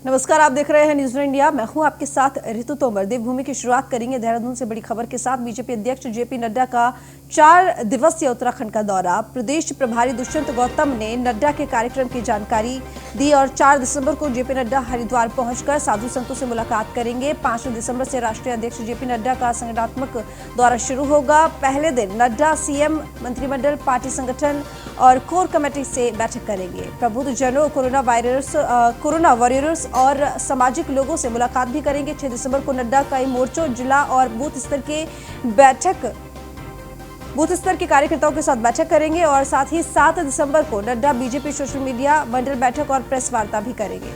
नमस्कार, आप देख रहे हैं न्यूज़ इंडिया। मैं हूं आपके साथ ऋतु तोमर। देवभूमि की शुरुआत करेंगे देहरादून से बड़ी खबर के साथ। बीजेपी अध्यक्ष जेपी नड्डा का 4 दिवसीय उत्तराखंड का दौरा। प्रदेश प्रभारी दुष्यंत गौतम ने नड्डा के कार्यक्रम की जानकारी दी और 4 दिसंबर को जेपी नड्डा हरिद्वार पहुंचकर साधु संतों से मुलाकात करेंगे। 5 दिसंबर से राष्ट्रीय अध्यक्ष जेपी नड्डा का संगठनात्मक दौरा शुरू होगा। पहले दिन नड्डा सीएम, मंत्रिमंडल, पार्टी संगठन और कोर कमेटी से बैठक करेंगे। प्रबुद्धजनों, कोरोना वॉरियर्स और सामाजिक लोगों से मुलाकात भी करेंगे। 6 दिसंबर को नड्डा कई मोर्चों, जिला और बूथ स्तर के कार्यकर्ताओं के साथ बैठक करेंगे और साथ ही 7 दिसंबर को नड्डा बीजेपी सोशल मीडिया मंडल बैठक और प्रेस वार्ता भी करेंगे।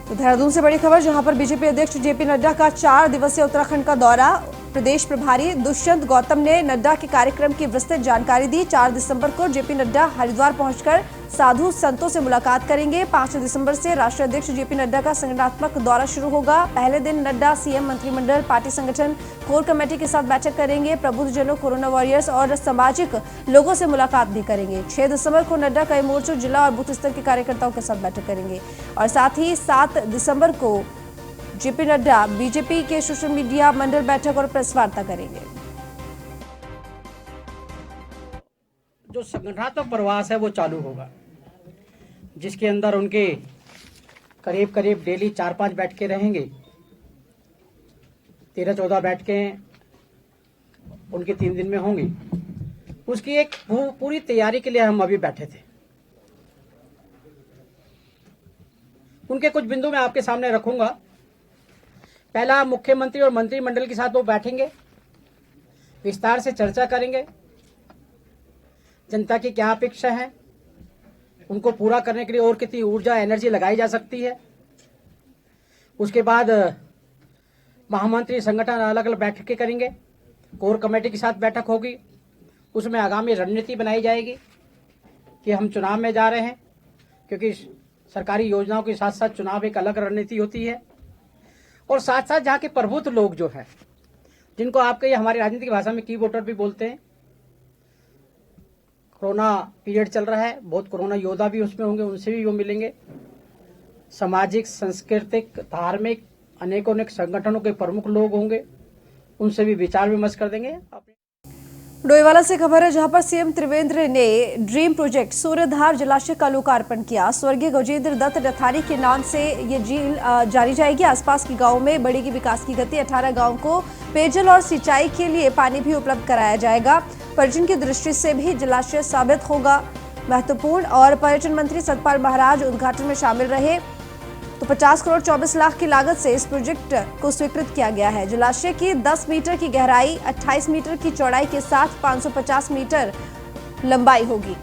तो देहरादून से बड़ी खबर, जहां पर बीजेपी अध्यक्ष जेपी नड्डा का 4 दिवसीय उत्तराखंड का दौरा। प्रदेश प्रभारी दुष्यंत गौतम ने नड्डा के कार्यक्रम की विस्तृत जानकारी दी। 4 दिसंबर को जेपी नड्डा हरिद्वार पहुंचकर साधु संतों से मुलाकात करेंगे। 5 दिसंबर से राष्ट्रीय अध्यक्ष जेपी नड्डा का संगठनात्मक दौरा शुरू होगा। पहले दिन नड्डा सीएम, मंत्रिमंडल, पार्टी संगठन, कोर कमेटी के साथ बैठक करेंगे। प्रबुद्धजनों, कोरोना वॉरियर्स और सामाजिक लोगों से मुलाकात भी करेंगे। 6 दिसंबर को नड्डा कई मोर्चों, जिला और बूथ स्तर के कार्यकर्ताओं के साथ बैठक करेंगे और साथ ही 7 दिसंबर को जेपी नड्डा बीजेपी के सोशल मीडिया मंडल बैठक और प्रेस वार्ता करेंगे। जो संगठनात्मक प्रवास है वो चालू होगा, जिसके अंदर उनके करीब करीब डेली 4-5 बैठकें रहेंगे। 13-14 बैठकें उनके 3 दिन में होंगी। उसकी एक पूरी तैयारी के लिए हम अभी बैठे थे। उनके कुछ बिंदु मैं आपके सामने रखूंगा। पहला, मुख्यमंत्री और मंत्रिमंडल के साथ वो बैठेंगे, विस्तार से चर्चा करेंगे, जनता की क्या अपेक्षा है, उनको पूरा करने के लिए और कितनी ऊर्जा, एनर्जी लगाई जा सकती है। उसके बाद महामंत्री संगठन अलग अलग बैठकें करेंगे। कोर कमेटी के साथ बैठक होगी, उसमें आगामी रणनीति बनाई जाएगी कि हम चुनाव में जा रहे हैं, क्योंकि सरकारी योजनाओं के साथ साथ चुनाव एक अलग रणनीति होती है। और साथ साथ जहाँ के प्रबुद्ध लोग जो हैं, जिनको आपके ये हमारी राजनीतिक भाषा में की वोटर भी बोलते हैं, कोरोना पीरियड चल रहा है, बहुत कोरोना योद्धा भी उसमें होंगे, उनसे भी वो मिलेंगे। सामाजिक, सांस्कृतिक, धार्मिक अनेक संगठनों के प्रमुख लोग होंगे, उनसे भी विचार विमर्श कर देंगे। डोईवाला से खबर है, जहां पर सीएम त्रिवेंद्र ने ड्रीम प्रोजेक्ट सूर्यधार जलाशय का लोकार्पण किया। स्वर्गीय गजेंद्र दत्त नथानी के नाम से ये झील जानी जाएगी। आसपास के गांवों में बढ़ेगी विकास की गति। 18 गांवों को पेयजल और सिंचाई के लिए पानी भी उपलब्ध कराया जाएगा। पर्यटन की दृष्टि से भी जलाशय साबित होगा महत्वपूर्ण। और पर्यटन मंत्री सतपाल महाराज उद्घाटन में शामिल रहे। तो 50 करोड़ 24 लाख की लागत से इस प्रोजेक्ट को स्वीकृत किया गया है। जलाशय की 10 मीटर की गहराई, 28 मीटर की चौड़ाई के साथ 550 मीटर लंबाई होगी।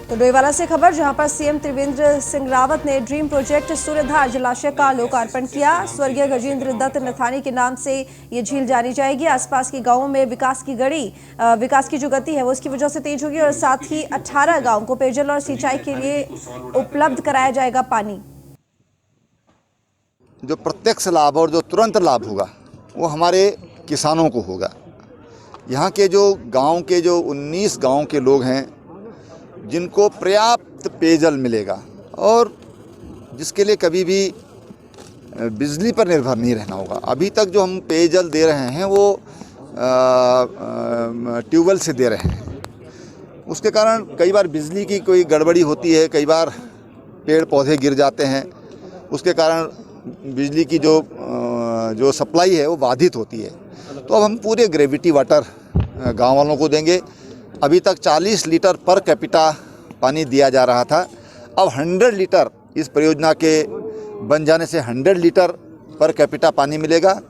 तो डोईवाला से खबर, जहां पर सीएम त्रिवेंद्र सिंह रावत ने ड्रीम प्रोजेक्ट सूर्यधार जलाशय का लोकार्पण किया। स्वर्गीय गजेंद्र दत्त नथानी के नाम से ये झील जानी जाएगी। आसपास के गांवों में विकास की जो गति है वो इसकी वजह से तेज होगी और साथ ही 18 गांवों को पेयजल और सिंचाई के लिए उपलब्ध कराया जाएगा पानी। जो प्रत्यक्ष लाभ और जो तुरंत लाभ होगा वो हमारे किसानों को होगा। यहाँ के जो गाँव के जो 19 गाँव के लोग हैं, जिनको पर्याप्त पेयजल मिलेगा और जिसके लिए कभी भी बिजली पर निर्भर नहीं रहना होगा। अभी तक जो हम पेयजल दे रहे हैं वो ट्यूबवेल से दे रहे हैं। उसके कारण कई बार बिजली की कोई गड़बड़ी होती है, कई बार पेड़ पौधे गिर जाते हैं, उसके कारण बिजली की जो सप्लाई है वो बाधित होती है। तो अब हम पूरे ग्रेविटी वाटर गांव वालों को देंगे। अभी तक 40 लीटर पर कैपिटा पानी दिया जा रहा था, अब 100 लीटर, इस परियोजना के बन जाने से 100 लीटर पर कैपिटा पानी मिलेगा।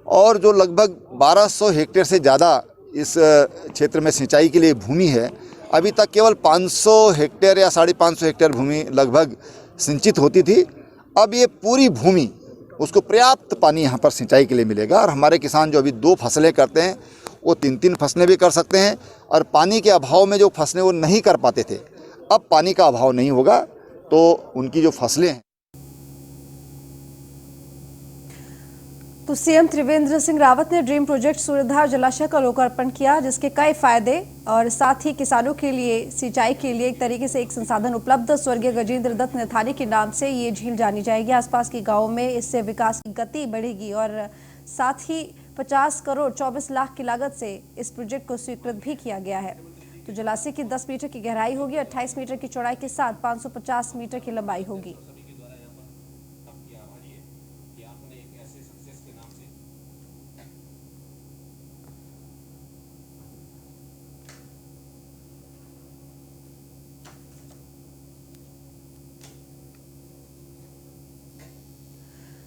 और जो लगभग 1200 हेक्टेयर से ज़्यादा इस क्षेत्र में सिंचाई के लिए भूमि है, अभी तक केवल 500 हेक्टेयर या 550 हेक्टेयर भूमि लगभग सिंचित होती थी। अब ये पूरी भूमि, उसको पर्याप्त पानी यहाँ पर सिंचाई के लिए मिलेगा। और हमारे किसान जो अभी 2 फसलें करते हैं वो 3-3 फसलें भी कर सकते हैं। और पानी के अभाव में जो फसलें वो नहीं कर पाते थे, अब पानी का अभाव नहीं होगा, तो उनकी जो फसलें हैं तो सीएम त्रिवेंद्र सिंह रावत ने ड्रीम प्रोजेक्ट सूर्यधार जलाशय का लोकार्पण किया, जिसके कई फायदे और साथ ही किसानों के लिए सिंचाई के लिए एक तरीके से एक संसाधन उपलब्ध। स्वर्गीय गजेंद्र दत्त नेथानी के नाम से ये झील जानी जाएगी। आसपास के गांवों में इससे विकास की गति बढ़ेगी और साथ ही 50 करोड़ 24 लाख की लागत से इस प्रोजेक्ट को स्वीकृत भी किया गया है। तो जलाशय की 10 मीटर की गहराई होगी, 28 मीटर की चौड़ाई के साथ 550 मीटर की लंबाई होगी।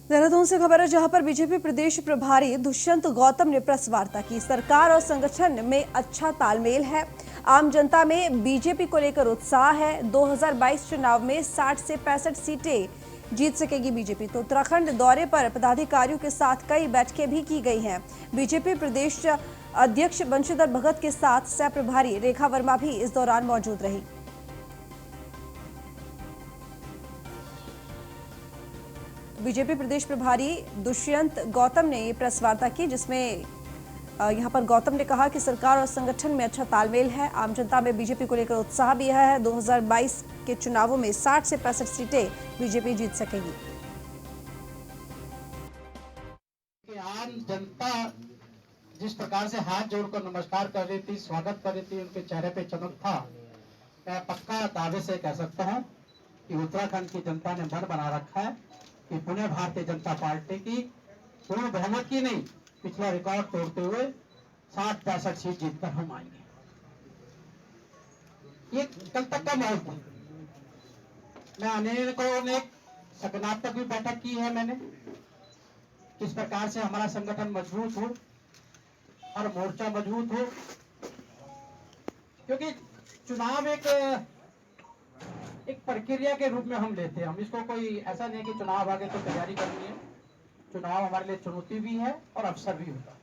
देहरादून से खबर है, जहां पर बीजेपी प्रदेश प्रभारी दुष्यंत गौतम ने प्रेस वार्ता की। सरकार और संगठन में अच्छा तालमेल है, आम जनता में बीजेपी को लेकर उत्साह है। 2022 चुनाव में 60 से 65 सीटें जीत सकेगी बीजेपी। तो उत्तराखंड दौरे पर पदाधिकारियों के साथ कई बैठकें भी की गई हैं। बीजेपी प्रदेश अध्यक्ष बंशीधर भगत के साथ सह प्रभारी रेखा वर्मा भी इस दौरान मौजूद रही। बीजेपी प्रदेश प्रभारी दुष्यंत गौतम ने ये प्रेस वार्ता की, जिसमें यहां पर गौतम ने कहा कि सरकार और संगठन में अच्छा तालमेल है, आम जनता में बीजेपी को लेकर उत्साह भी है। 2022 के चुनावों में 60 से 65 सीटें बीजेपी जीत सकेगी। आम जनता जिस प्रकार से हाथ जोड़कर नमस्कार कर रही थी, स्वागत कर रही थी, उनके चेहरे पे चमक था। मैं पक्का दावे से कह सकता हूँ कि उत्तराखंड की जनता ने मन बना रखा है कि पुणे भारतीय जनता पार्टी की पूर्ण बहुमत की नहीं, पिछला रिकॉर्ड तोड़ते हुए 60-65 सीट जीतकर हम आएंगे। ये कल तक का माहौल था। मैं अनेक सकारात्मक भी बैठक की है मैंने, किस प्रकार से हमारा संगठन मजबूत हो और मोर्चा मजबूत हो, क्योंकि चुनाव एक प्रक्रिया के रूप में हम लेते हैं। हम इसको कोई ऐसा नहीं कि चुनाव आगे तो तैयारी करनी है। चुनाव हमारे लिए चुनौती भी है और अवसर भी होता है।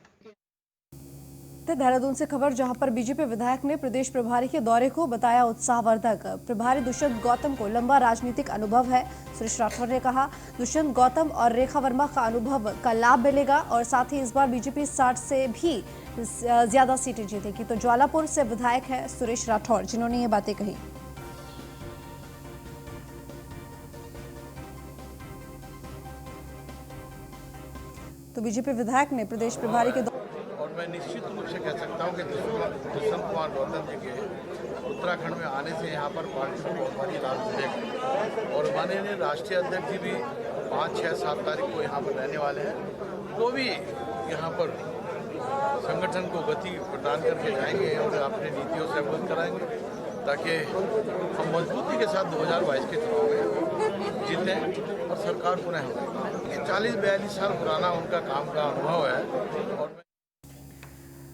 देहरादून से खबर, जहां पर बीजेपी विधायक ने प्रदेश प्रभारी के दौरे को बताया उत्साहवर्धक। प्रभारी दुष्यंत गौतम को लंबा राजनीतिक अनुभव है। सुरेश राठौर ने कहा, दुष्यंत गौतम और रेखा वर्मा का अनुभव का लाभ मिलेगा और साथ ही इस बार बीजेपी 60 से भी ज्यादा सीटें जीतेगी। तो ज्वालापुर से विधायक है सुरेश राठौर, जिन्होंने ये बातें कही। तो बीजेपी विधायक ने प्रदेश प्रभारी के और मैं निश्चित रूप से कह सकता हूं कि दुष्यंत कुमार गौतम जी के उत्तराखंड में आने से यहां पर पार्टी को बहुत भारी लाभ मिलेगा। और माननीय राष्ट्रीय अध्यक्ष जी भी 5, 6, 7 तारीख को यहां पर रहने वाले हैं, वो भी यहां पर संगठन को गति प्रदान करके जाएंगे और अपनी नीतियों से अवगत कराएंगे, ताकि हम मजबूती के साथ 2022 के चुनाव में जीतें और सरकार पुनः हो। 40-42 साल पुराना उनका काम का अनुभव है। और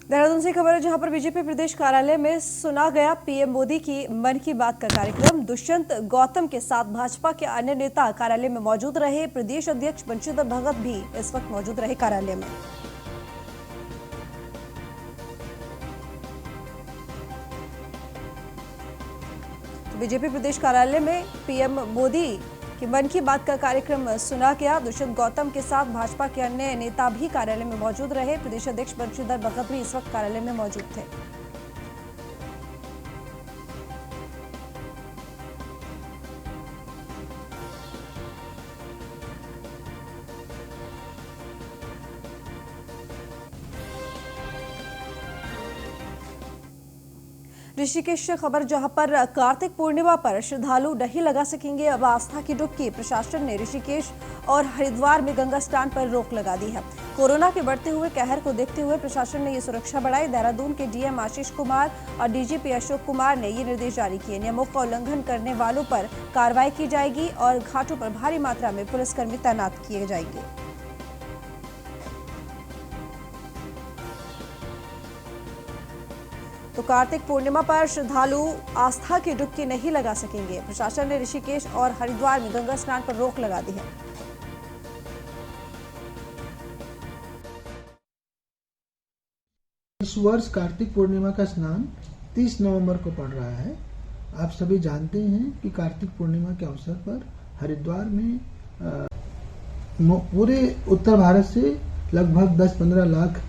देहरादून से खबर है, जहां पर बीजेपी प्रदेश कार्यालय में सुना गया पीएम मोदी की मन की बात का कार्यक्रम। दुष्यंत गौतम के साथ भाजपा के अन्य नेता कार्यालय में मौजूद रहे। प्रदेश अध्यक्ष बंशीधर भगत भी इस वक्त मौजूद रहे कार्यालय में। तो बीजेपी प्रदेश कार्यालय में पीएम मोदी कि मन की बात का कार्यक्रम सुना गया। दुष्यंत गौतम के साथ भाजपा के अन्य नेता भी कार्यालय में मौजूद रहे। प्रदेश अध्यक्ष बंशीधर भगत भी इस वक्त कार्यालय में मौजूद थे। ऋषिकेश से खबर, जहां पर कार्तिक पूर्णिमा पर श्रद्धालु नहीं लगा सकेंगे अब आस्था की डुबकी। प्रशासन ने ऋषिकेश और हरिद्वार में गंगा स्नान पर रोक लगा दी है। कोरोना के बढ़ते हुए कहर को देखते हुए प्रशासन ने ये सुरक्षा बढ़ाई। देहरादून के डीएम आशीष कुमार और डीजीपी अशोक कुमार ने ये निर्देश जारी किए। नियमों का उल्लंघन करने वालों पर कार्रवाई की जाएगी और घाटों पर भारी मात्रा में पुलिसकर्मी तैनात किए जाएंगे। तो कार्तिक पूर्णिमा पर श्रद्धालु आस्था की डुबकी नहीं लगा सकेंगे। प्रशासन ने ऋषिकेश और हरिद्वार में गंगा स्नान पर रोक लगा दी है। इस वर्ष कार्तिक पूर्णिमा का स्नान 30 नवंबर को पड़ रहा है। आप सभी जानते हैं कि कार्तिक पूर्णिमा के अवसर पर हरिद्वार में पूरे उत्तर भारत से लगभग 10-15 लाख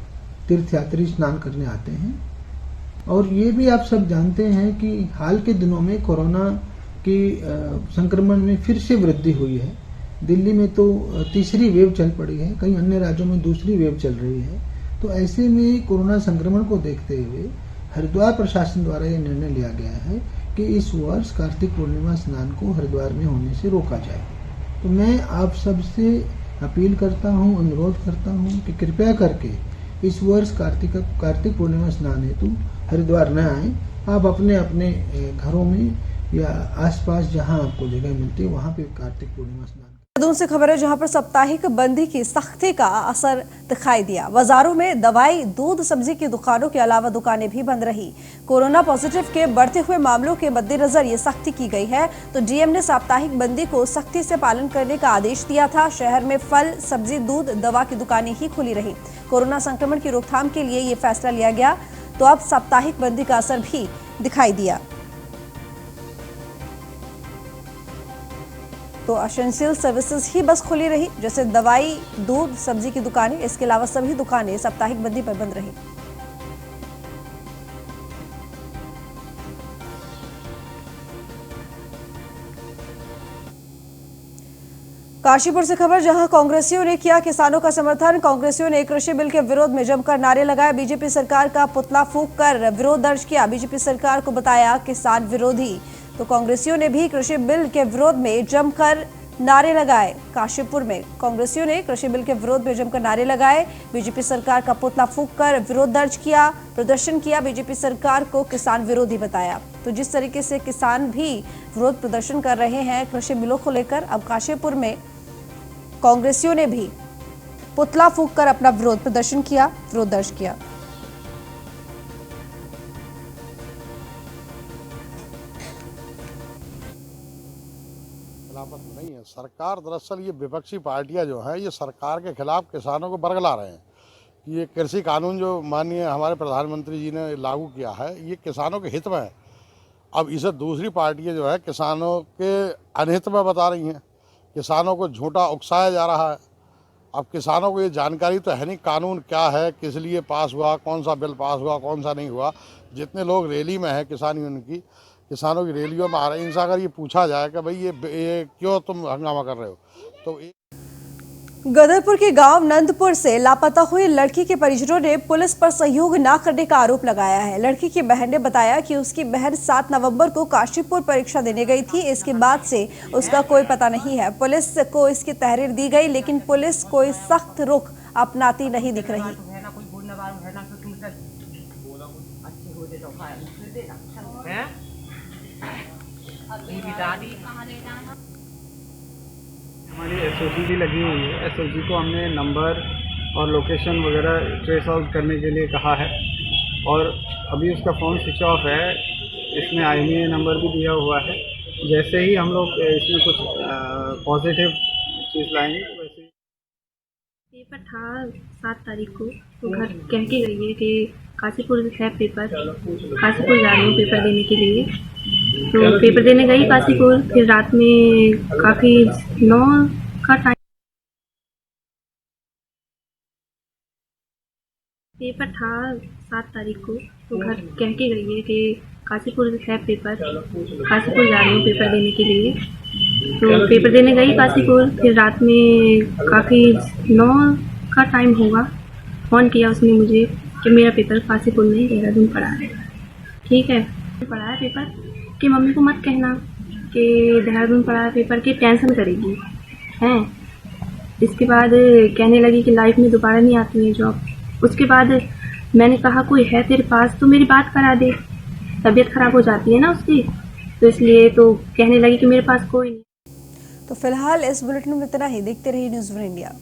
तीर्थयात्री स्नान करने आते हैं। और ये भी आप सब जानते हैं कि हाल के दिनों में कोरोना की संक्रमण में फिर से वृद्धि हुई है। दिल्ली में तो तीसरी वेव चल पड़ी है, कई अन्य राज्यों में दूसरी वेव चल रही है। तो ऐसे में कोरोना संक्रमण को देखते हुए हरिद्वार प्रशासन द्वारा ये निर्णय लिया गया है कि इस वर्ष कार्तिक पूर्णिमा स्नान को हरिद्वार में होने से रोका जाए। तो मैं आप सबसे अपील करता हूँ, अनुरोध करता हूँ कि कृपया करके इस वर्ष कार्तिक पूर्णिमा स्नान हेतु हरिद्वार न आए। आप अपने अपने घरों में या आसपास जहां आपको जगह मिलती है वहां पे कार्तिक पूर्णिमा स्नान। देहरादून से खबर है जहां पर साप्ताहिक बंदी की सख्ती का असर दिखाई दिया। बाजारों में दवाई, दूध, सब्जी की दुकानों के अलावा दुकानें भी बंद रही। कोरोना पॉजिटिव के बढ़ते हुए मामलों के मद्देनजर ये सख्ती की गई है। तो डीएम ने साप्ताहिक बंदी को सख्ती से पालन करने का आदेश दिया था। शहर में फल, सब्जी, दूध, दवा की दुकानें ही खुली रही। कोरोना संक्रमण की रोकथाम के लिए ये फैसला लिया गया। तो अब साप्ताहिक बंदी का असर भी दिखाई दिया। तो एसेंशियल सर्विसेज ही बस खुली रही, जैसे दवाई, दूध, सब्जी की दुकानें। इसके अलावा सभी दुकानें साप्ताहिक बंदी पर बंद रही। काशीपुर से खबर जहां कांग्रेसियों ने किया किसानों का समर्थन। कांग्रेसियों ने कृषि बिल के विरोध में जमकर नारे लगाए। बीजेपी सरकार का पुतला फूंक कर विरोध दर्ज किया। बीजेपी सरकार को बताया किसान विरोधी। तो कांग्रेसियों ने भी कृषि बिल के विरोध में जमकर नारे लगाए। काशीपुर में कांग्रेसियों ने कृषि बिल के विरोध में जमकर नारे लगाए। बीजेपी सरकार का पुतला फूंक कर विरोध दर्ज किया, प्रदर्शन किया। बीजेपी सरकार को किसान विरोधी बताया। तो जिस तरीके से किसान भी विरोध प्रदर्शन कर रहे हैं कृषि बिलों को लेकर, अब काशीपुर में कांग्रेसियों ने भी पुतला फूंक कर अपना विरोध प्रदर्शन किया, विरोध दर्ज किया। नहीं है। सरकार दरअसल ये विपक्षी पार्टियां जो हैं ये सरकार के खिलाफ किसानों को बरगला रहे हैं कि ये कृषि कानून जो माननीय हमारे प्रधानमंत्री जी ने लागू किया है ये किसानों के हित में है। अब इसे दूसरी पार्टियां जो है किसानों के अनहित में बता रही हैं, किसानों को झूठा उकसाया जा रहा है। अब किसानों को ये जानकारी तो है नहीं कानून क्या है, किस लिए पास हुआ, कौन सा बिल पास हुआ, कौन सा नहीं हुआ। जितने लोग रैली में हैं किसानों की रैलियों में आ रहे हैं, इनसे अगर ये पूछा जाए कि भाई ये क्यों तुम हंगामा कर रहे हो, तो गदरपुर के गांव नंदपुर से लापता हुई लड़की के परिजनों ने पुलिस पर सहयोग न करने का आरोप लगाया है। लड़की की बहन ने बताया कि उसकी बहन 7 नवंबर को काशीपुर परीक्षा देने गई थी। इसके बाद से उसका कोई पता नहीं है। पुलिस को इसकी तहरीर दी गई, लेकिन पुलिस कोई सख्त रुख अपनाती नहीं दिख रही। हमारी एसओजी भी लगी हुई है। एसओजी को हमने नंबर और लोकेशन वगैरह ट्रेस आउट करने के लिए कहा है और अभी उसका फ़ोन स्विच ऑफ है। इसमें IMEI नंबर भी दिया हुआ है। जैसे ही हम लोग इसमें कुछ पॉजिटिव चीज़ लाएंगे वैसे ही। पेपर था 7 तारीख को, तो घर कह के गई है कि काशीपुर है पेपर, काशीपुर जा रही हूँ पेपर देने के लिए। तो पेपर देने गई काशीपुर, फिर रात में काफ़ी 9 का टाइम। पेपर था 7 तारीख को, तो घर कह के गई है कि काशीपुर है पेपर, काशीपुर जा रही हूँ पेपर देने के लिए। तो पेपर देने गई काशीपुर, फिर रात में काफ़ी 9 का टाइम होगा, फ़ोन किया उसने मुझे कि मेरा पेपर काशीपुर में देहरादून पड़ा है। ठीक है, पड़ा है पेपर कि मम्मी को मत कहना कि देहरादून पड़ा है पेपर, की टेंशन करेगी हैं। इसके बाद कहने लगी कि लाइफ में दोबारा नहीं आती है जॉब। उसके बाद मैंने कहा कोई है तेरे पास तो मेरी बात करा दे, तबीयत खराब हो जाती है ना उसकी, तो इसलिए तो कहने लगी कि मेरे पास कोई नहीं। तो फिलहाल इस बुलेटिन में इतना ही। देखते रहिए न्यूज़ वन इंडिया।